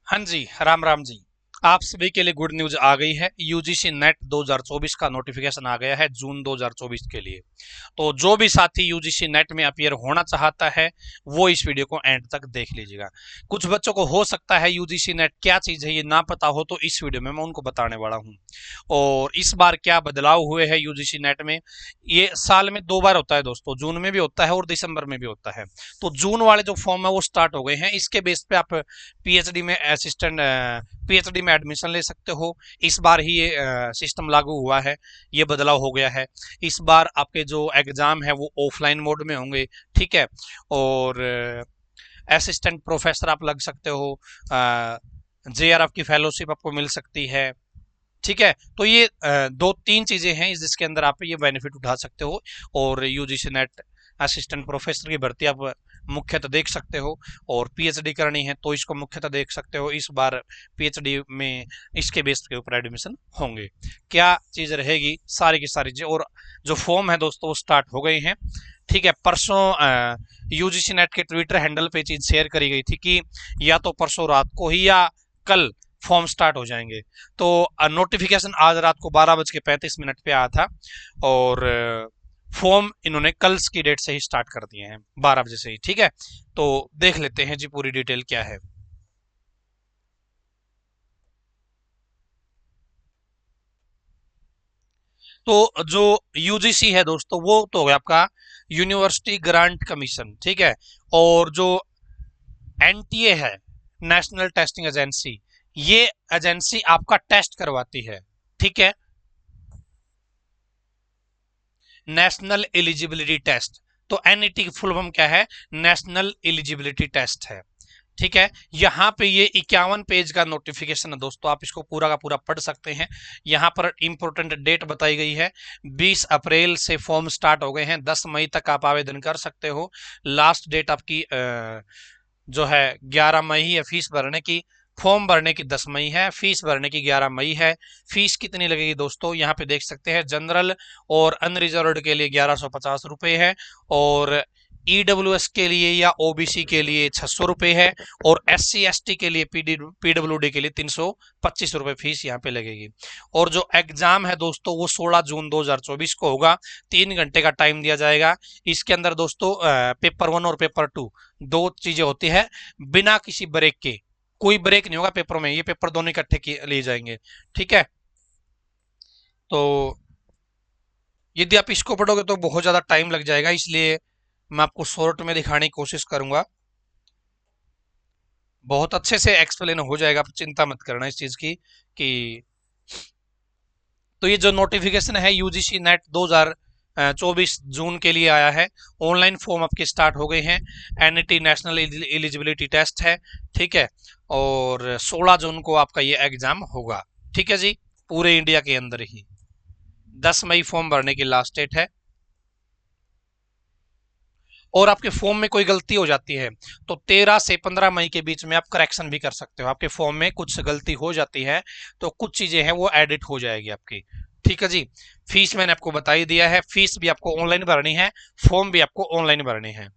हाँ जी, राम राम जी। आप सभी के लिए गुड न्यूज आ गई है। यूजीसी नेट 2024 का नोटिफिकेशन आ गया है जून 2024 के लिए। तो जो भी साथी यूजीसी नेट में अपीयर होना चाहता है वो इस वीडियो को एंड तक देख लीजिएगा। कुछ बच्चों को हो सकता है यूजीसी नेट क्या चीज है ये ना पता हो, तो इस वीडियो में मैं उनको बताने वाला हूँ। और इस बार क्या बदलाव हुए हैं यूजीसी नेट में। ये साल में 2 बार होता है दोस्तों, जून में भी होता है और दिसंबर में भी होता है। तो जून वाले जो फॉर्म है वो स्टार्ट हो गए हैं। इसके बेस पे आप पीएचडी में असिस्टेंट पीएचडी में एडमिशन ले सकते हो। इस बार ही ये सिस्टम लागू हुआ है, ये बदलाव हो गया है। इस बार आपके जो एग्जाम है वो ऑफलाइन मोड में होंगे, ठीक है। और असिस्टेंट प्रोफेसर आप लग सकते हो, जेआरएफ की फेलोशिप आपको मिल सकती है, ठीक है। तो ये दो तीन चीजें हैं जिसके अंदर आप ये बेनिफिट उठा सकते हो। और यूजीसी नेट असिस्टेंट प्रोफेसर की भर्ती आप मुख्यतः देख सकते हो, और पीएचडी करनी है तो इसको मुख्यतः देख सकते हो। इस बार पीएचडी में इसके बेस के ऊपर एडमिशन होंगे। क्या चीज रहेगी, सारी की सारी चीज। और जो फॉर्म है दोस्तों वो स्टार्ट हो गए हैं, ठीक है। परसों यूजीसी नेट के ट्विटर हैंडल पे चीज शेयर करी गई थी कि या तो परसों रात को ही या कल फॉर्म स्टार्ट हो जाएंगे। तो नोटिफिकेशन आज रात को 12:35 पे आया था, और फॉर्म इन्होंने कल की डेट से ही स्टार्ट कर दिए हैं 12 बजे से ही, ठीक है। तो देख लेते हैं जी पूरी डिटेल क्या है। तो जो यूजीसी है दोस्तों वो तो हो गया आपका यूनिवर्सिटी ग्रांट कमीशन, ठीक है। और जो एनटीए है, नेशनल टेस्टिंग एजेंसी, ये एजेंसी आपका टेस्ट करवाती है, ठीक है। National eligibility test. तो एनईटी की फुल फॉर्म क्या है? नेशनल एलिजिबिलिटी टेस्ट है, ठीक है। यहाँ पे ये 51 पेज का नोटिफिकेशन है दोस्तों, आप इसको पूरा का पूरा पढ़ सकते हैं। यहाँ पर इंपोर्टेंट डेट बताई गई है, 20 अप्रैल से फॉर्म स्टार्ट हो गए हैं, 10 मई तक आप आवेदन कर सकते हो। लास्ट डेट आपकी जो है 11 मई है फीस भरने की। फॉर्म भरने की 10 मई है, फीस भरने की 11 मई है। फीस कितनी लगेगी दोस्तों, यहाँ पे देख सकते हैं। जनरल और अनरिजर्व्ड के लिए 1150 रुपये है, और ईडब्ल्यूएस के लिए या ओबीसी के लिए 600 रुपये है, और SC ST के लिए पीडब्ल्यूडी के लिए 325 रुपये फीस यहाँ पे लगेगी। और जो एग्जाम है दोस्तों वो 16 जून 2024 को होगा। 3 घंटे का टाइम दिया जाएगा। इसके अंदर दोस्तों पेपर 1 और पेपर 2 दो चीजें होती है, बिना किसी ब्रेक के। कोई ब्रेक नहीं होगा पेपर में, ये पेपर दोनों इकट्ठे लिए जाएंगे, ठीक है। तो यदि आप इसको पढ़ोगे तो बहुत ज्यादा टाइम लग जाएगा, इसलिए मैं आपको शॉर्ट में दिखाने की कोशिश करूंगा। बहुत अच्छे से एक्सप्लेन हो जाएगा, आप चिंता मत करना इस चीज की कि। तो ये जो नोटिफिकेशन है यूजीसी नेट 2024 जून के लिए आया है। ऑनलाइन फॉर्म आपके स्टार्ट हो गए हैं। एनईटी नेशनल एलिजिबिलिटी टेस्ट है, ठीक है। और 16 जून को आपका ये एग्जाम होगा, ठीक है जी। पूरे इंडिया के अंदर ही 10 मई फॉर्म भरने की लास्ट डेट है। और आपके फॉर्म में कोई गलती हो जाती है तो 13 से 15 मई के बीच में आप करेक्शन भी कर सकते हो। आपके फॉर्म में कुछ गलती हो जाती है तो कुछ चीजें हैं वो एडिट हो जाएगी आपकी, ठीक है जी। फीस मैंने आपको बता ही दिया है, फीस भी आपको ऑनलाइन भरनी है, फॉर्म भी आपको ऑनलाइन भरनी है।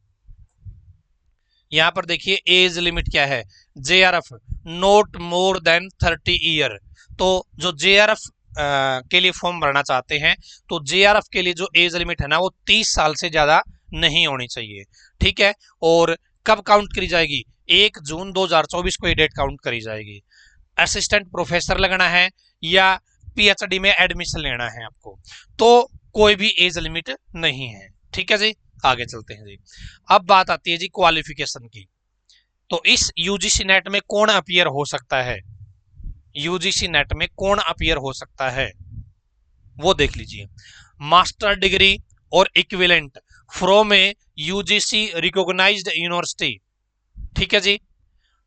यहाँ पर देखिए एज लिमिट क्या है, JRF not more than 30 year. तो जो जेआरएफ के लिए फॉर्म भरना चाहते हैं तो जेआरएफ के लिए जो एज लिमिट है ना वो 30 साल से ज्यादा नहीं होनी चाहिए, ठीक है। और कब काउंट करी जाएगी? 1 जून 2024 को ये डेट काउंट करी जाएगी। असिस्टेंट प्रोफेसर लगना है या पीएचडी में एडमिशन लेना है आपको, तो कोई भी एज लिमिट नहीं है, ठीक है जी। आगे चलते हैं जी। अब बात आती है जी क्वालिफिकेशन की। तो इस यूजीसी नेट में कौन अपीयर हो सकता है? यूजीसी नेट में कौन अपीयर हो सकता है वो देख लीजिए। मास्टर डिग्री और equivalent from a UGC recognised university, ठीक है जी।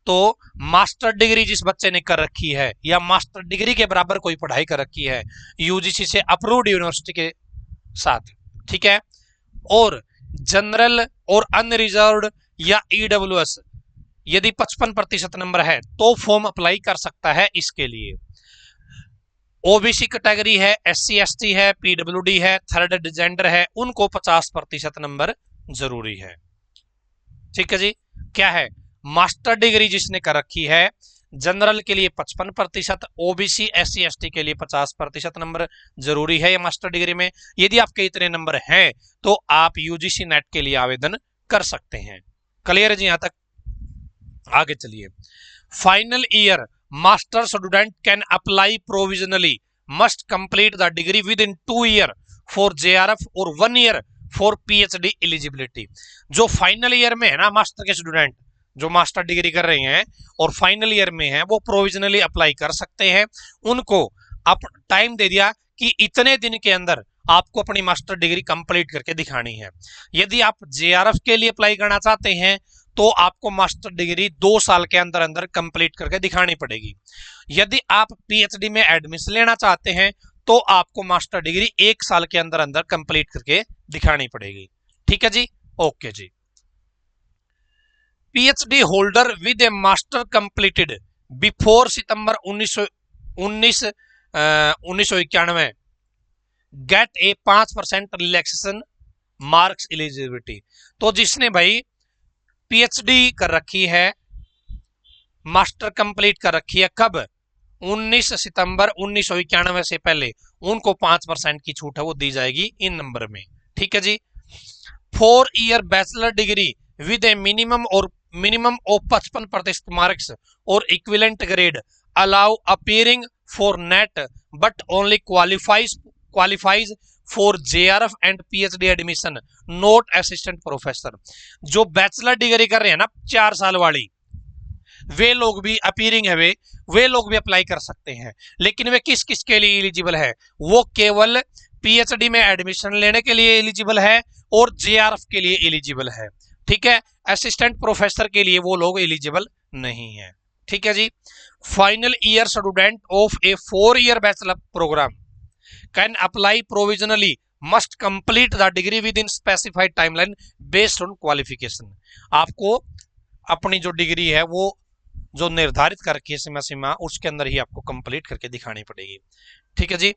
तो मास्टर डिग्री जिस बच्चे ने कर रखी है या मास्टर डिग्री के बराबर कोई पढ़ाई कर रखी है यूजीसी से अप्रूव्ड यूनिवर्सिटी के साथ, ठीक है। और जनरल और अनरिजर्व्ड या ईडब्ल्यूएस यदि 55% नंबर है तो फॉर्म अप्लाई कर सकता है इसके लिए। ओबीसी कैटेगरी है, SC ST है, पीडब्ल्यूडी है, थर्ड जेंडर है, उनको 50% नंबर जरूरी है, ठीक है जी। क्या है? मास्टर डिग्री जिसने कर रखी है जनरल के लिए 55%, ओबीसी SC ST के लिए 50% नंबर जरूरी है ये मास्टर डिग्री में। यदि आपके इतने नंबर हैं तो आप यूजीसी नेट के लिए आवेदन कर सकते हैं। क्लियर है जी यहां तक? आगे चलिए। Final year master student can apply provisionally must complete the degree with in 2 year for JRF और 1 ईयर फॉर PhD एलिजिबिलिटी। जो फाइनल ईयर में है ना मास्टर के स्टूडेंट, जो मास्टर डिग्री कर रहे हैं और फाइनल ईयर में हैं, वो प्रोविजनली अप्लाई कर सकते हैं। उनको आप टाइम दे दिया कि इतने दिन के अंदर आपको अपनी मास्टर डिग्री कंप्लीट करके दिखानी है। यदि आप JRF के लिए अप्लाई करना चाहते हैं तो आपको मास्टर डिग्री 2 साल के अंदर अंदर कंप्लीट करके दिखानी पड़ेगी। यदि आप PhD में एडमिशन लेना चाहते हैं तो आपको मास्टर डिग्री 1 साल के अंदर अंदर कंप्लीट करके दिखानी पड़ेगी। ठीक है जी, ओके जी। PhD holder with a master completed before September 1991 get a 5% relaxation marks eligibility. तो जिसने भाई PhD कर रखी है, मास्टर कंप्लीट कर रखी है, कब? 19 सितंबर 1991 से पहले, उनको 5% की छूट है वो दी जाएगी इन नंबर में। ठीक है जी। 4 year bachelor degree with a minimum of 55% marks और equivalent grade allow appearing for NET but only qualifies for JRF and PhD admission not assistant professor. जो बैचलर डिग्री कर रहे हैं ना 4 साल वाली, वे लोग भी अपीयरिंग है, वे लोग भी अप्लाई कर सकते हैं। लेकिन वे किस किस के लिए एलिजिबल है? वो केवल PhD में एडमिशन लेने के लिए एलिजिबल है और JRF के लिए एलिजिबल है। ठीक है, असिस्टेंट प्रोफेसर के लिए वो लोग एलिजिबल नहीं है। ठीक है जी। Final year student of a 4 year bachelor programme can apply provisionally must complete the degree within specified timeline based on qualification. आपको अपनी जो डिग्री है वो जो निर्धारित करके समय सीमा उसके अंदर ही आपको कंप्लीट करके दिखानी पड़ेगी। ठीक है जी।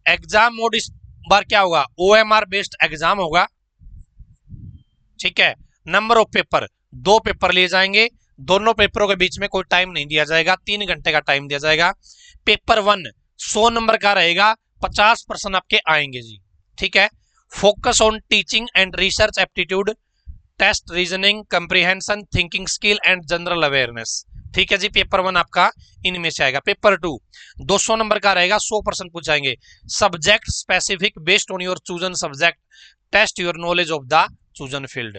एग्जाम मोड इस बार क्या होगा? OMR बेस्ड एग्जाम होगा। ठीक है, नंबर ऑफ पेपर 2 पेपर लिए जाएंगे, दोनों पेपरों के बीच में कोई टाइम नहीं दिया जाएगा, 3 घंटे का टाइम दिया जाएगा। पेपर 1 100 नंबर का रहेगा, 50% आपके आएंगे जी। ठीक है, focus on teaching and research aptitude, test reasoning, comprehension, thinking skill and general awareness. ठीक है जी, पेपर 1 आपका इनमें से आएगा। पेपर 2 200 नंबर का रहेगा, 100% पूछाएंगे, subject specific based on your chosen subject, test your knowledge of the chosen field.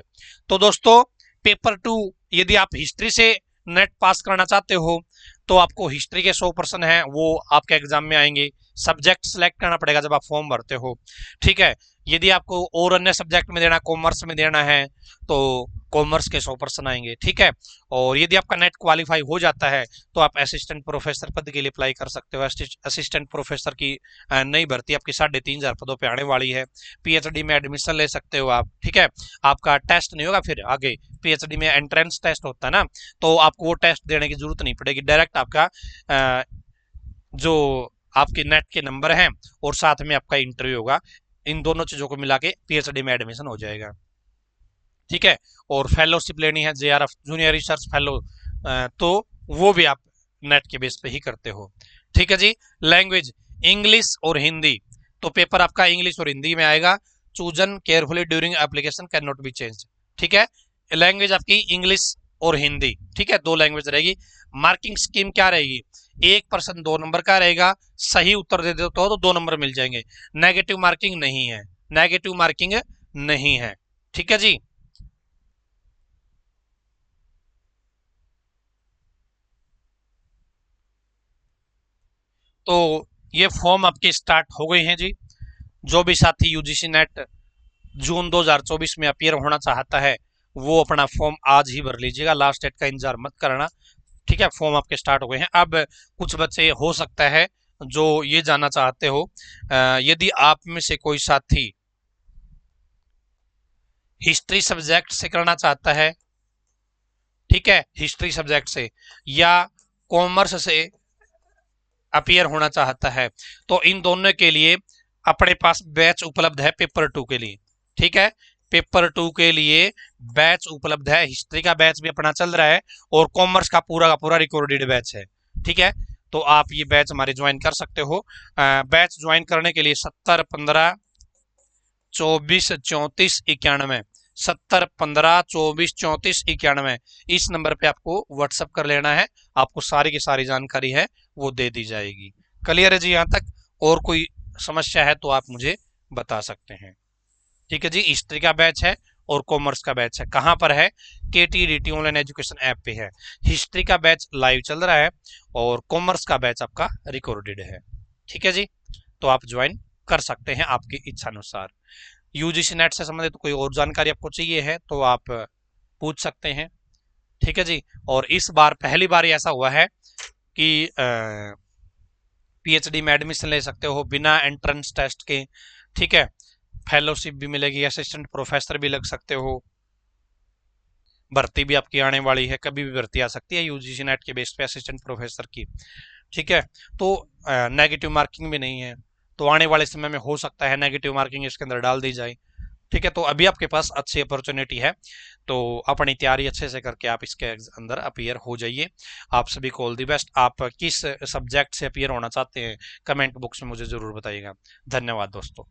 तो दोस्तों पेपर 2 यदि आप हिस्ट्री से नेट पास करना चाहते हो तो आपको हिस्ट्री के 100% है वो आपके एग्जाम में आएंगे। सब्जेक्ट सेलेक्ट करना पड़ेगा जब आप फॉर्म भरते हो। ठीक है, यदि आपको और अन्य सब्जेक्ट में देना, कॉमर्स में देना है तो कॉमर्स के 100% आएंगे। ठीक है, और यदि आपका नेट क्वालिफाई हो जाता है तो आप असिस्टेंट प्रोफेसर पद के लिए अप्लाई कर सकते हो। असिस्टेंट प्रोफेसर की नई भर्ती आपकी 3,500 पदों पे आने वाली है। PhD में एडमिशन ले सकते हो आप। ठीक है, आपका टेस्ट नहीं होगा, फिर आगे PhD में एंट्रेंस टेस्ट होता है ना, तो आपको वो टेस्ट देने की जरूरत नहीं पड़ेगी। डायरेक्ट आपका जो आपके नेट के नंबर हैं और साथ में आपका इंटरव्यू होगा, इन दोनों चीजों को मिला के PhD में एडमिशन हो जाएगा। ठीक है, और फेलोशिप लेनी है JRF जूनियर रिसर्च फेलो, तो वो भी आप नेट के बेस पे ही करते हो। ठीक है जी। लैंग्वेज इंग्लिश और हिंदी, तो पेपर आपका इंग्लिश और हिंदी में आएगा। Chosen carefully during application can not be change. ठीक है, लैंग्वेज आपकी इंग्लिश और हिंदी। ठीक है, 2 लैंग्वेज रहेगी। मार्किंग स्कीम क्या रहेगी? 1% 2 नंबर का रहेगा, सही उत्तर दे देते हो तो 2 नंबर मिल जाएंगे। नेगेटिव मार्किंग नहीं है, नेगेटिव मार्किंग नहीं है। ठीक है जी। तो ये फॉर्म आपके स्टार्ट हो गए हैं जी। जो भी साथी यूजीसी नेट जून 2024 में अपीयर होना चाहता है वो अपना फॉर्म आज ही भर लीजिएगा, लास्ट डेट का इंतजार मत करना। ठीक है, फॉर्म आपके स्टार्ट हो गए हैं। अब कुछ बच्चे हो सकता है जो ये जानना चाहते हो, यदि आप में से कोई साथी हिस्ट्री सब्जेक्ट से करना चाहता है, ठीक है, हिस्ट्री सब्जेक्ट से, या कॉमर्स से अपीयर होना चाहता है, तो इन दोनों के लिए अपने पास बैच उपलब्ध है पेपर 2 के लिए। ठीक है, पेपर 2 के लिए बैच उपलब्ध है। हिस्ट्री का बैच भी अपना चल रहा है और कॉमर्स का पूरा रिकॉर्डेड बैच है। ठीक है, तो आप ये बैच हमारे ज्वाइन कर सकते हो। बैच ज्वाइन करने के लिए 70 15 24 34 91, 70 15 24 34 91 इस नंबर पे आपको व्हाट्सअप कर लेना है। आपको सारी की सारी जानकारी है वो दे दी जाएगी। क्लियर है जी यहाँ तक? और कोई समस्या है तो आप मुझे बता सकते हैं। ठीक है जी, हिस्ट्री का बैच है और कॉमर्स का बैच है। कहाँ पर है? KTDT ऑनलाइन एजुकेशन ऐप पे है। हिस्ट्री का बैच लाइव चल रहा है और कॉमर्स का बैच आपका रिकॉर्डेड है। ठीक है जी, तो आप ज्वाइन कर सकते हैं आपकी इच्छा अनुसार। UGC नेट से संबंधित कोई और जानकारी आपको चाहिए है तो आप पूछ सकते हैं। ठीक है जी, और इस बार पहली बार ऐसा हुआ है कि PhD में एडमिशन ले सकते हो बिना एंट्रेंस टेस्ट के। ठीक है, फेलोशिप भी मिलेगी, असिस्टेंट प्रोफेसर भी लग सकते हो, भर्ती भी आपकी आने वाली है, कभी भी भर्ती आ सकती है UGC नेट के बेस पे असिस्टेंट प्रोफेसर की। ठीक है, तो नेगेटिव मार्किंग भी नहीं है, तो आने वाले समय में हो सकता है नेगेटिव मार्किंग इसके अंदर डाल दी जाए। ठीक है, तो अभी आपके पास अच्छी अपॉर्चुनिटी है, तो अपनी तैयारी अच्छे से करके आप इसके अंदर अपीयर हो जाइए। आप सभी को ऑल दी बेस्ट। आप किस सब्जेक्ट से अपीयर होना चाहते हैं कमेंट बॉक्स में मुझे जरूर बताइएगा। धन्यवाद दोस्तों।